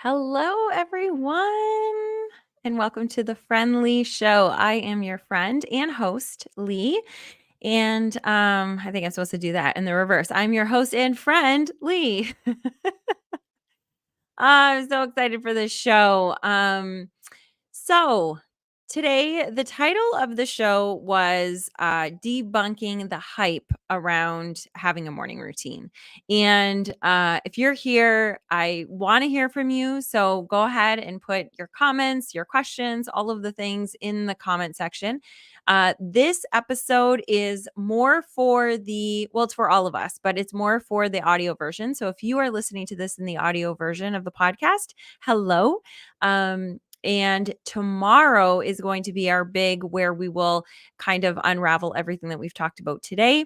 Hello, everyone, and welcome to the Friend Leigh Show. I am your friend and host, Leigh, and I think I'm supposed to do that in the reverse. I'm your host and friend, Leigh. I'm so excited for this show. So today, the title of the show was debunking the hype around having a morning routine. And if you're here, I want to hear from you. So go ahead and put your comments, your questions, all of the things in the comment section. This episode is more for it's for all of us, but it's more for the audio version. So if you are listening to this in the audio version of the podcast, hello. And tomorrow is going to be our big where we will kind of unravel everything that we've talked about today.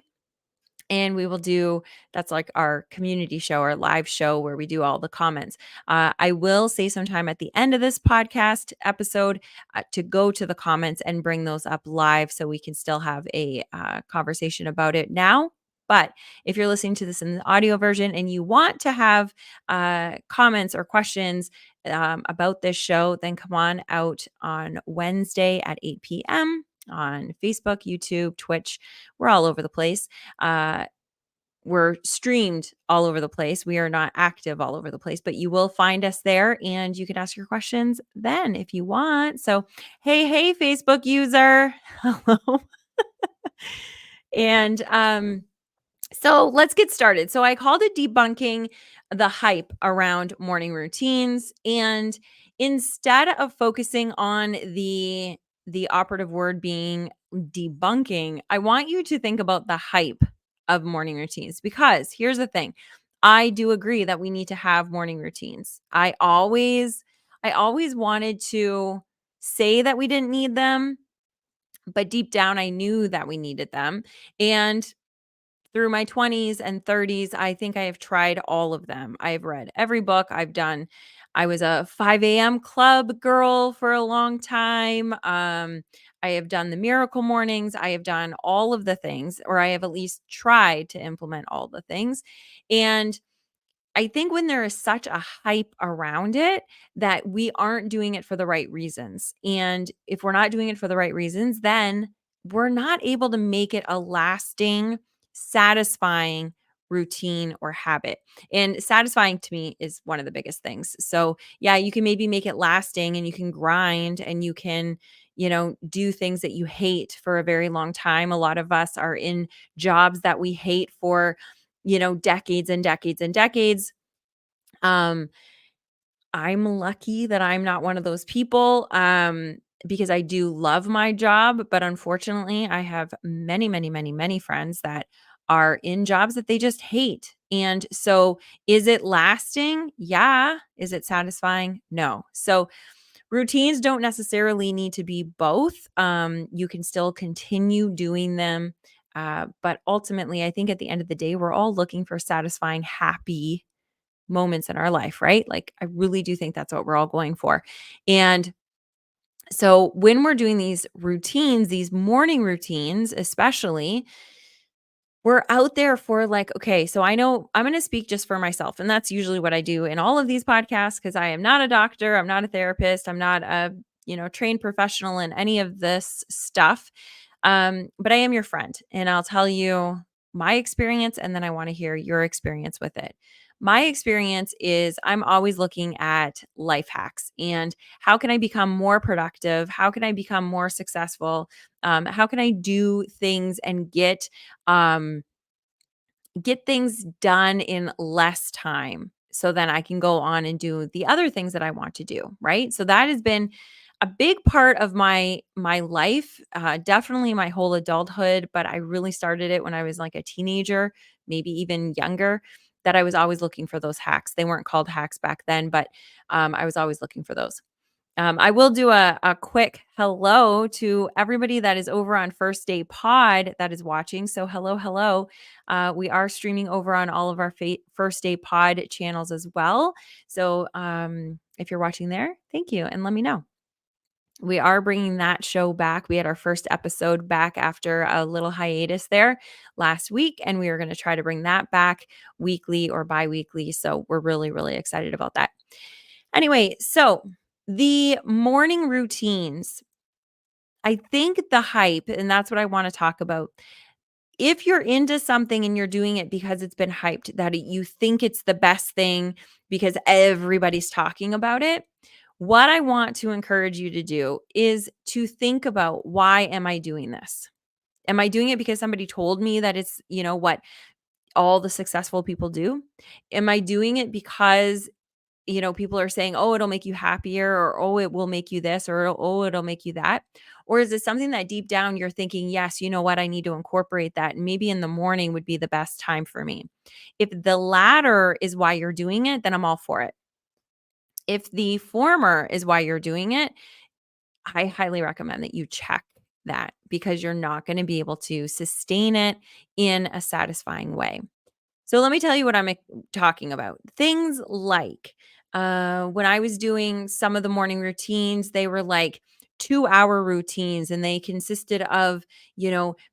And we will do that's like our community show, our live show where we do all the comments. I will say sometime at the end of this podcast episode to go to the comments and bring those up live so we can still have a conversation about it now. But if you're listening to this in the audio version and you want to have comments or questions about this show, then come on out on Wednesday at 8 p.m. on Facebook, YouTube, Twitch. We're all over the place. We're streamed all over the place. We are not active all over the place, but you will find us there and you can ask your questions then if you want. So, hey, Facebook user. Hello. And so let's get started. So I called it debunking the hype around morning routines. And instead of focusing on the operative word being debunking, I want you to think about the hype of morning routines because here's the thing. I do agree that we need to have morning routines. I always wanted to say that we didn't need them, but deep down I knew that we needed them. And through my 20s and 30s, I think I have tried all of them. I've read every book. I was a 5 a.m. club girl for a long time. I have done the miracle mornings. I have done all of the things, or I have at least tried to implement all the things. And I think when there is such a hype around it that we aren't doing it for the right reasons. And if we're not doing it for the right reasons, then we're not able to make it a lasting, satisfying routine or habit. And satisfying to me is one of the biggest things. So, yeah, you can maybe make it lasting and you can grind and you can, do things that you hate for a very long time. A lot of us are in jobs that we hate for decades and decades and decades. Um, I'm lucky that I'm not one of those people, because I do love my job, but unfortunately, I have many, many, many, many friends that are in jobs that they just hate. And so, is it lasting? Yeah. Is it satisfying? No. So, routines don't necessarily need to be both. You can still continue doing them. But ultimately, I think at the end of the day, we're all looking for satisfying, happy moments in our life, right? Like, I really do think that's what we're all going for. And so, when we're doing these routines, these morning routines, especially, we're out there for like, okay, so I know I'm going to speak just for myself. And that's usually what I do in all of these podcasts because I am not a doctor. I'm not a therapist. I'm not a, trained professional in any of this stuff. But I am your friend and I'll tell you my experience and then I want to hear your experience with it. My experience is I'm always looking at life hacks and how can I become more productive? How can I become more successful? How can I do things and um, get things done in less time so then I can go on and do the other things that I want to do, right? So that has been a big part of my life, definitely my whole adulthood, but I really started it when I was like a teenager, maybe even younger, that I was always looking for those hacks. They weren't called hacks back then, but I was always looking for those. I will do a quick hello to everybody that is over on First Day Pod that is watching. So hello, hello. We are streaming over on all of our First Day Pod channels as well. So if you're watching there, thank you and let me know. We are bringing that show back. We had our first episode back after a little hiatus there last week, and we are going to try to bring that back weekly or bi-weekly. So we're really, really excited about that. Anyway, so the morning routines, I think the hype, and that's what I want to talk about. If you're into something and you're doing it because it's been hyped, that you think it's the best thing because everybody's talking about it, what I want to encourage you to do is to think about, why am I doing this? Am I doing it because somebody told me that it's, what all the successful people do? Am I doing it because, people are saying, "Oh, it'll make you happier," or, "Oh, it will make you this," or, "Oh, it'll make you that"? Or is it something that deep down you're thinking, "Yes, you know what? I need to incorporate that, and maybe in the morning would be the best time for me." If the latter is why you're doing it, then I'm all for it. If the former is why you're doing it, I highly recommend that you check that, because you're not going to be able to sustain it in a satisfying way. So let me tell you what I'm talking about. Things like, when I was doing some of the morning routines, they were like 2-hour routines, and they consisted of,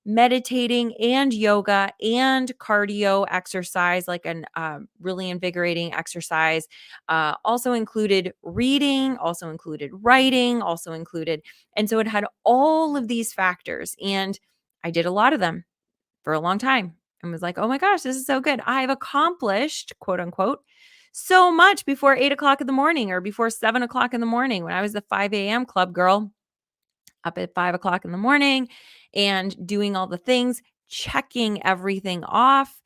meditating and yoga and cardio exercise, like an really invigorating exercise. Also included reading, also included writing, also included. And so it had all of these factors. And I did a lot of them for a long time and was like, "Oh my gosh, this is so good. I've accomplished, quote unquote, so much before 8 o'clock in the morning or before 7 o'clock in the morning." When I was the 5 a.m. club girl, up at 5 o'clock in the morning and doing all the things, checking everything off.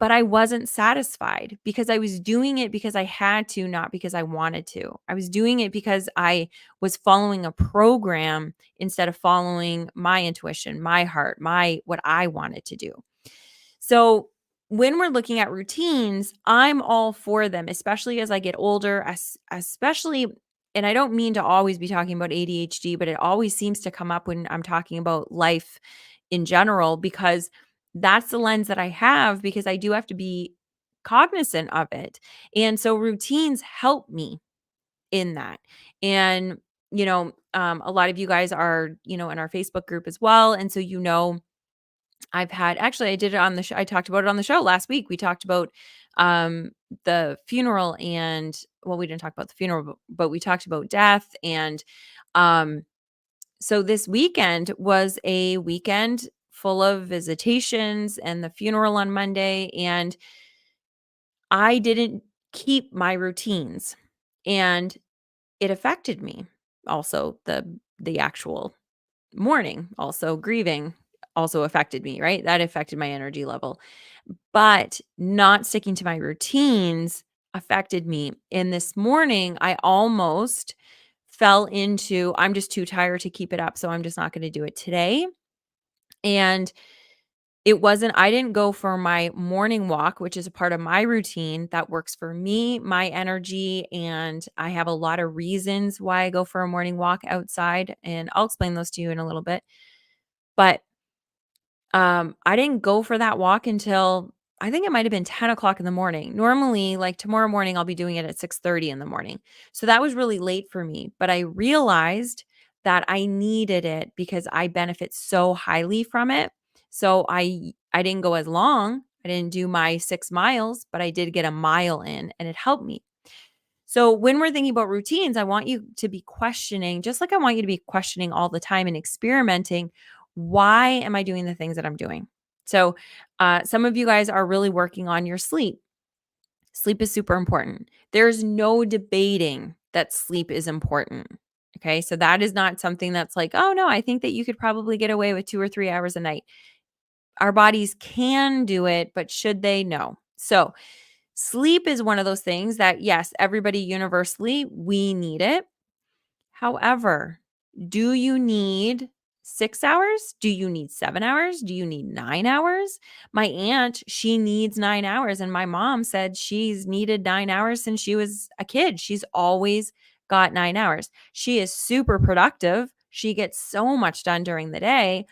But I wasn't satisfied because I was doing it because I had to, not because I wanted to. I was doing it because I was following a program instead of following my intuition, my heart, my what I wanted to do. So, when we're looking at routines, I'm all for them, especially as I get older, especially, and I don't mean to always be talking about ADHD, but it always seems to come up when I'm talking about life in general, because that's the lens that I have, because I do have to be cognizant of it. And so routines help me in that. And, a lot of you guys are, in our Facebook group as well. And so, I've had, actually, I did it on the show. I talked about it on the show last week. We talked about um the funeral, and, well, we didn't talk about the funeral, but we talked about death. And um so this weekend was a weekend full of visitations and the funeral on Monday, and I didn't keep my routines, and it affected me. Also, the actual mourning, also grieving, also affected me, right? That affected my energy level. But not sticking to my routines affected me. And this morning, I almost fell into, I'm just too tired to keep it up, so I'm just not going to do it today. And I didn't go for my morning walk, which is a part of my routine that works for me, my energy, and I have a lot of reasons why I go for a morning walk outside, and I'll explain those to you in a little bit. But I didn't go for that walk until, I think it might have been 10 o'clock in the morning. Normally, like tomorrow morning, I'll be doing it at 6:30 in the morning. So that was really late for me. But I realized that I needed it because I benefit so highly from it. So I didn't go as long. I didn't do my 6 miles, but I did get a mile in, and it helped me. So when we're thinking about routines, I want you to be questioning, just like I want you to be questioning all the time and experimenting. Why am I doing the things that I'm doing? So some of you guys are really working on your sleep. Sleep is super important. There's no debating that sleep is important. Okay. So that is not something that's like, "Oh, no, I think that you could probably get away with 2 or 3 hours a night." Our bodies can do it, but should they? No. So sleep is one of those things that, yes, everybody universally, we need it. However, do you need 6 hours? Do you need 7 hours? Do you need 9 hours? My aunt, she needs 9 hours. And my mom said she's needed 9 hours since she was a kid. She's always got 9 hours. She is super productive. She gets so much done during the day.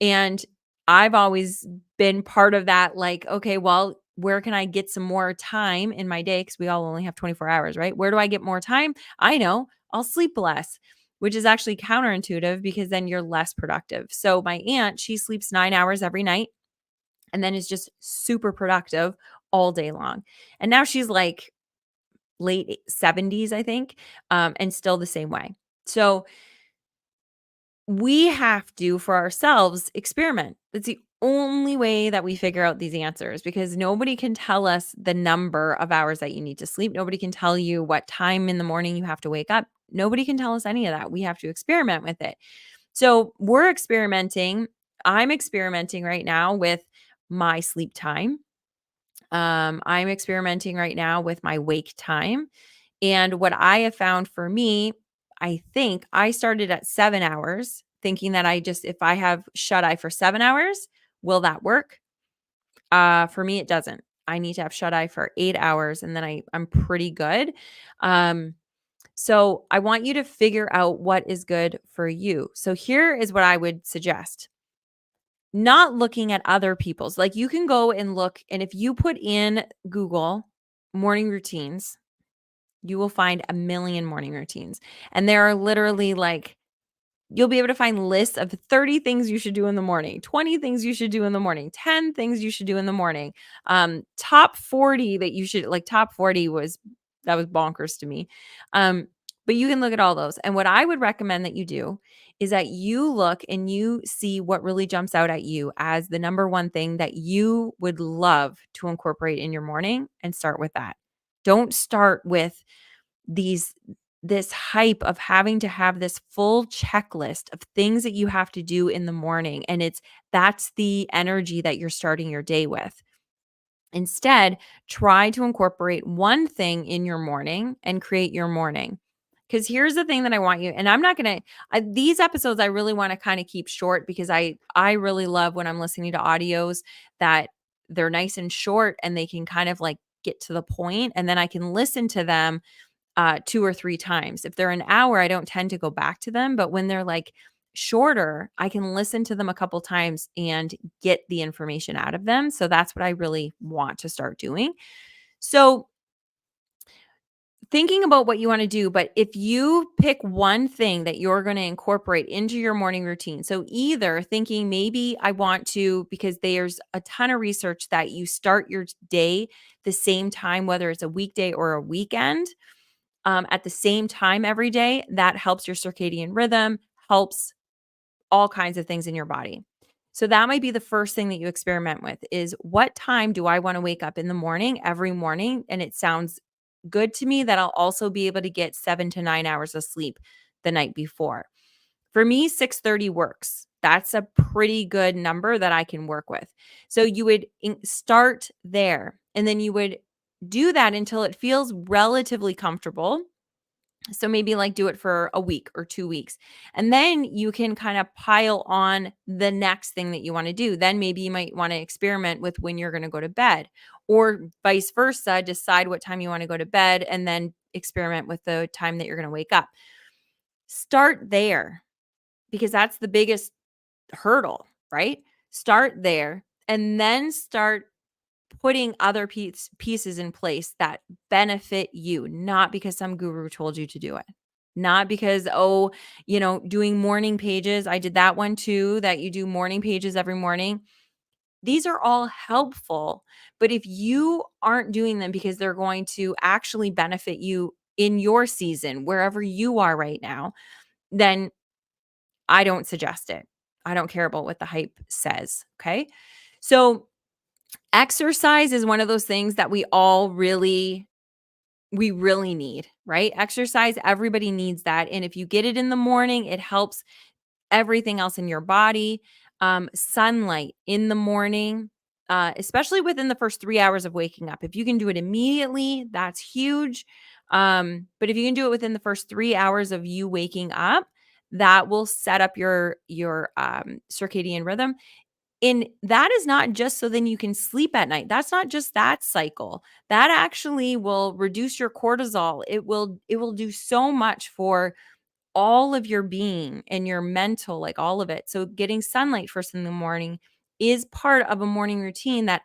And I've always been part of that, like, okay, well, where can I get some more time in my day? Because we all only have 24 hours, right? Where do I get more time? I know, I'll sleep less, which is actually counterintuitive, because then you're less productive. So my aunt, she sleeps 9 hours every night and then is just super productive all day long. And now she's like late 70s, I think, and still the same way. So we have to, for ourselves, experiment. That's the only way that we figure out these answers, because nobody can tell us the number of hours that you need to sleep. Nobody can tell you what time in the morning you have to wake up. Nobody can tell us any of that. We have to experiment with it. So we're experimenting. I'm experimenting right now with my sleep time. I'm experimenting right now with my wake time. And what I have found for me, I think I started at 7 hours, thinking that if I have shut eye for 7 hours, will that work? For me, it doesn't. I need to have shut eye for 8 hours, and then I'm pretty good. Um, so I want you to figure out what is good for you. So here is what I would suggest. Not looking at other people's. Like, you can go and look, and if you put in Google morning routines, you will find a million morning routines. And there are literally, like, you'll be able to find lists of 30 things you should do in the morning, 20 things you should do in the morning, 10 things you should do in the morning. Top 40 that you should, like, top 40 was bonkers to me. But you can look at all those. And what I would recommend that you do is that you look and you see what really jumps out at you as the number one thing that you would love to incorporate in your morning, and start with that. Don't start with these this hype of having to have this full checklist of things that you have to do in the morning, and that's the energy that you're starting your day with. Instead, try to incorporate one thing in your morning and create your morning. Because here's the thing that I want you, and I'm not going to, these episodes, I really want to kind of keep short, because I really love when I'm listening to audios that they're nice and short and they can kind of like get to the point, and then I can listen to them 2 or 3 times. If they're an hour, I don't tend to go back to them, but when they're like shorter, I can listen to them a couple times and get the information out of them. So that's what I really want to start doing. So thinking about what you want to do, but if you pick one thing that you're going to incorporate into your morning routine. So either thinking, maybe I want to, because there's a ton of research that you start your day the same time, whether it's a weekday or a weekend, at the same time every day, that helps your circadian rhythm, helps all kinds of things in your body. So that might be the first thing that you experiment with, is what time do I want to wake up in the morning every morning? And it sounds good to me that I'll also be able to get 7 to 9 hours of sleep the night before. For me, 6:30 works. That's a pretty good number that I can work with. So you would start there, and then you would do that until it feels relatively comfortable. So maybe like do it for a week or 2 weeks. And then you can kind of pile on the next thing that you want to do. Then maybe you might want to experiment with when you're going to go to bed, or vice versa, decide what time you want to go to bed and then experiment with the time that you're going to wake up. Start there, because that's the biggest hurdle, right? Start there, and then start putting other pieces in place that benefit you, not because some guru told you to do it. Not because, oh, doing morning pages. I did that one too, that you do morning pages every morning. These are all helpful. But if you aren't doing them because they're going to actually benefit you in your season, wherever you are right now, then I don't suggest it. I don't care about what the hype says. Okay. So exercise is one of those things that we really need, right? Exercise, everybody needs that. And if you get it in the morning, it helps everything else in your body. Sunlight in the morning, especially within the first 3 hours of waking up. If you can do it immediately, that's huge. But if you can do it within the first 3 hours of you waking up, that will set up your circadian rhythm. And that is not just so then you can sleep at night. That's not just that cycle. That actually will reduce your cortisol. It will do so much for all of your being and your mental, like all of it. So getting sunlight first in the morning is part of a morning routine that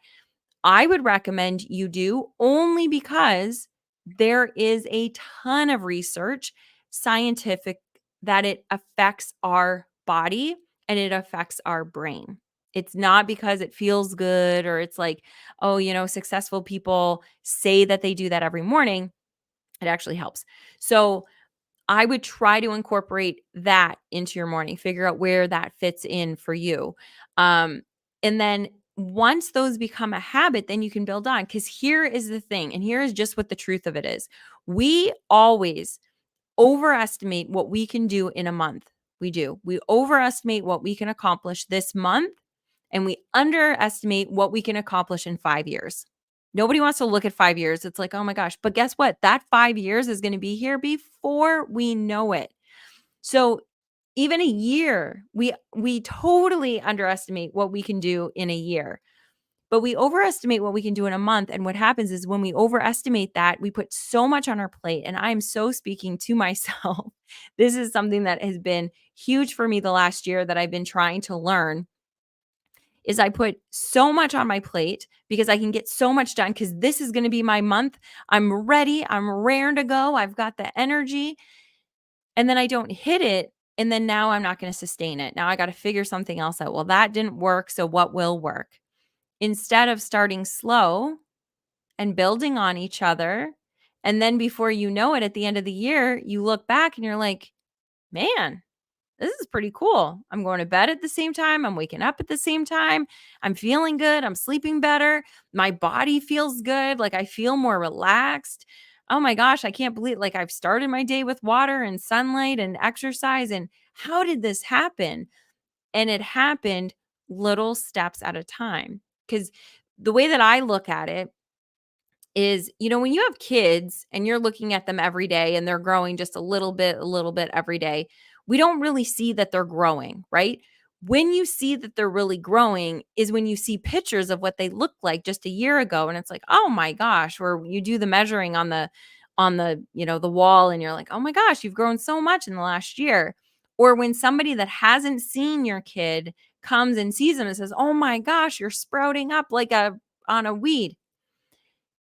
I would recommend you do, only because there is a ton of research, scientific, that it affects our body and it affects our brain. It's not because it feels good, or it's like, oh, successful people say that they do that every morning. It actually helps. So I would try to incorporate that into your morning, figure out where that fits in for you. Um, and then once those become a habit, then you can build on. Because here is the thing, and here is just what the truth of it is. We always overestimate what we can do in a month. We do. We overestimate what we can accomplish this month, and we underestimate what we can accomplish in 5 years. Nobody wants to look at 5 years. It's like, oh my gosh. But guess what? That 5 years is going to be here before we know it. So even a year, we totally underestimate what we can do in a year. But we overestimate what we can do in a month. And what happens is when we overestimate that, we put so much on our plate. And I'm so speaking to myself. This is something that has been huge for me the last year that I've been trying to learn is I put so much on my plate because I can get so much done because this is going to be my month. I'm ready. I'm raring to go. I've got the energy. And then I don't hit it. And then now I'm not going to sustain it. Now I got to figure something else out. Well, that didn't work. So what will work? Instead of starting slow and building on each other. And then before you know it, at the end of the year, you look back and you're like, man, this is pretty cool. I'm going to bed at the same time. I'm waking up at the same time. I'm feeling good. I'm sleeping better. My body feels good. Like I feel more relaxed. Oh my gosh, I can't believe like I've started my day with water and sunlight and exercise. And how did this happen? And it happened little steps at a time. Because the way that I look at it is, when you have kids and you're looking at them every day and they're growing just a little bit every day, we don't really see that they're growing, right? When you see that they're really growing is when you see pictures of what they looked like just a year ago and it's like, "Oh my gosh," or you do the measuring on the wall and you're like, "Oh my gosh, you've grown so much in the last year." Or when somebody that hasn't seen your kid comes and sees them and says, "Oh my gosh, you're sprouting up like a on a weed."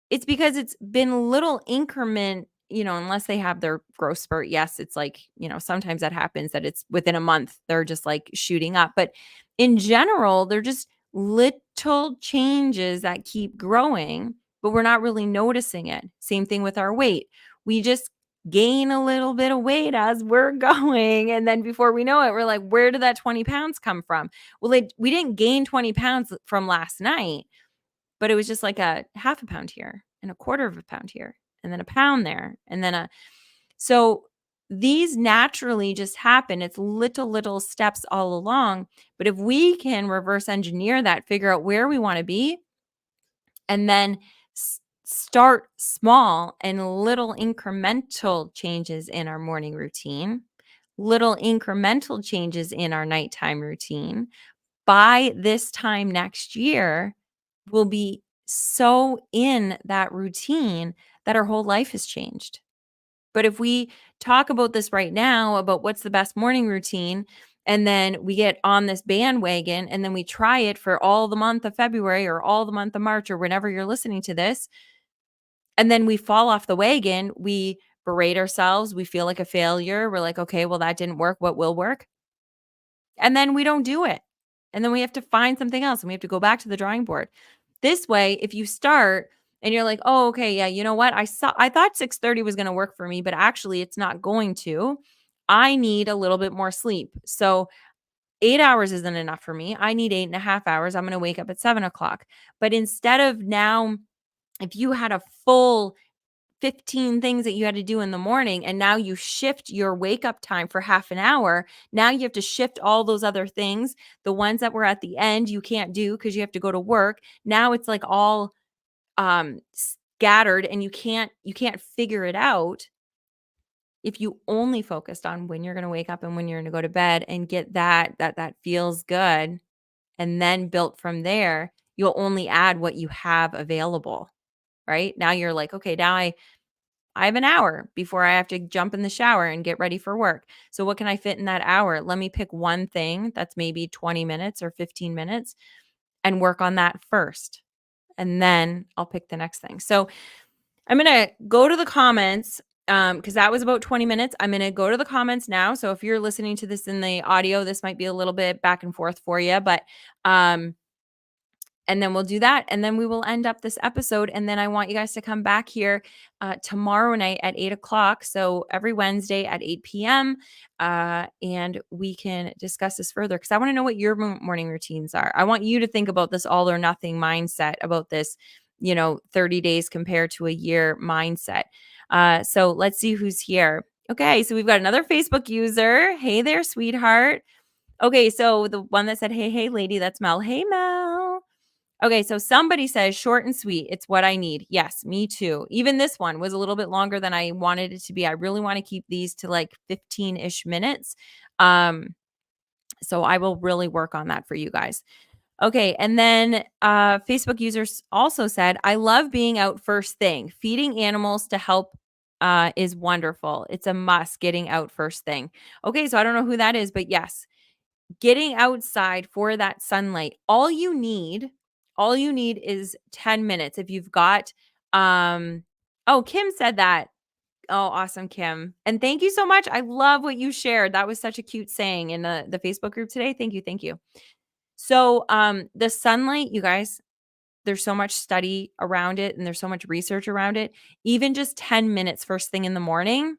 It's because it's been little increment, unless they have their growth spurt. Yes, it's like, sometimes that happens that it's within a month, they're just like shooting up. But in general, they're just little changes that keep growing, but we're not really noticing it. Same thing with our weight. We just gain a little bit of weight as we're going. And then before we know it, we're like, where did that 20 pounds come from? Well, we didn't gain 20 pounds from last night, but it was just like a half a pound here and a quarter of a pound here and then a pound there and then so these naturally just happen. It's little steps all along. But if we can reverse engineer that, figure out where we want to be, and then start small and little incremental changes in our morning routine, little incremental changes in our nighttime routine, by this time next year, we'll be so in that routine that our whole life has changed. But if we talk about this right now, about what's the best morning routine, and then we get on this bandwagon and then we try it for all the month of February or all the month of March or whenever you're listening to this, and then we fall off the wagon, we berate ourselves, we feel like a failure. We're like, okay, well, that didn't work. What will work? And then we don't do it. And then we have to find something else and we have to go back to the drawing board. This way, if you start and you're like, "Oh, okay, yeah, you know what? I thought 6:30 was going to work for me, but actually it's not going to. I need a little bit more sleep. So 8 hours isn't enough for me. I need 8.5 hours. I'm going to wake up at 7 o'clock." But instead of now, if you had a full 15 things that you had to do in the morning and now you shift your wake up time for half an hour, now you have to shift all those other things. The ones that were at the end you can't do because you have to go to work. Now it's like all scattered and you can't figure it out. If you only focused on when you're going to wake up and when you're going to go to bed and get that feels good, and then built from there, you'll only add what you have available. Right now you're like, okay, now I have an hour before I have to jump in the shower and get ready for work. So what can I fit in that hour? Let me pick one thing that's maybe 20 minutes or 15 minutes and work on that first. And then I'll pick the next thing. So I'm going to go to the comments because that was about 20 minutes. I'm going to go to the comments now. So if you're listening to this in the audio, this might be a little bit back and forth for you, but And then we'll do that. And then we will end up this episode. And then I want you guys to come back here tomorrow night at 8 o'clock. So every Wednesday at 8 p.m. And we can discuss this further because I want to know what your morning routines are. I want you to think about this all or nothing mindset, about this, 30 days compared to a year mindset. So let's see who's here. Okay, so we've got another Facebook user. Hey there, sweetheart. Okay, so the one that said, hey, lady, that's Mel. Hey, Mel. Okay, so somebody says short and sweet. It's what I need. Yes, me too. Even this one was a little bit longer than I wanted it to be. I really want to keep these to like 15-ish minutes. So I will really work on that for you guys. Okay, and then Facebook users also said, I love being out first thing. Feeding animals to help is wonderful. It's a must, getting out first thing. Okay, so I don't know who that is, but yes, getting outside for that sunlight. All you need is 10 minutes. If you've got oh, Kim said that. Oh, awesome, Kim. And thank you so much. I love what you shared. That was such a cute saying in the Facebook group today. Thank you. Thank you. So, the sunlight, you guys, there's so much study around it and there's so much research around it. Even just 10 minutes first thing in the morning,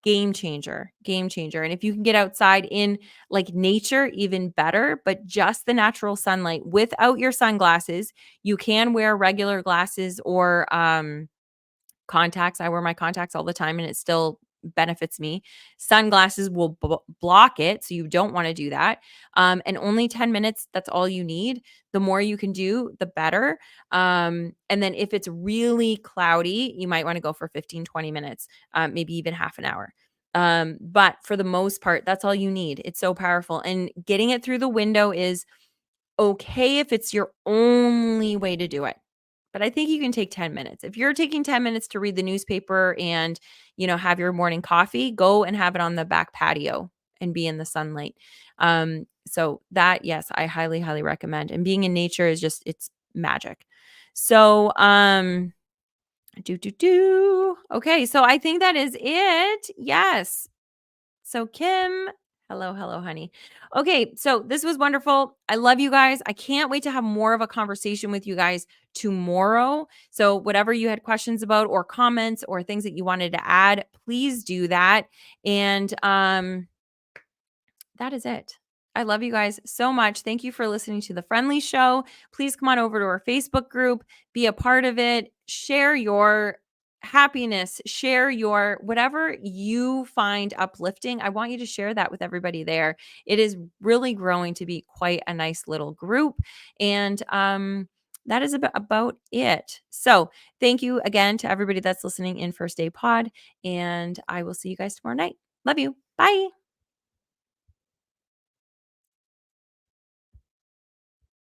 game changer, game changer. And if you can get outside in like nature, even better, but just the natural sunlight without your sunglasses. You can wear regular glasses or contacts. I wear my contacts all the time and it still benefits me. Sunglasses will block it, so you don't want to do that. And only 10 minutes, that's all you need. The more you can do, the better. And then if it's really cloudy, you might want to go for 15, 20 minutes, maybe even half an hour. But for the most part, that's all you need. It's so powerful. And getting it through the window is okay if it's your only way to do it. But I think you can take 10 minutes. If you're taking 10 minutes to read the newspaper and, have your morning coffee, go and have it on the back patio and be in the sunlight. So that, yes, I highly, highly recommend. And being in nature is just, it's magic. So, okay, so I think that is it. Yes. So Kim, hello, honey. Okay, so this was wonderful. I love you guys. I can't wait to have more of a conversation with you guys tomorrow. So whatever you had questions about or comments or things that you wanted to add, please do that. And that is it. I love you guys so much. Thank you for listening to the Friend Leigh Show. Please come on over to our Facebook group, be a part of it, share your happiness, share your whatever you find uplifting. I want you to share that with everybody there. It is really growing to be quite a nice little group. And that is about it. So thank you again to everybody that's listening in First Day Pod. And I will see you guys tomorrow night. Love you. Bye.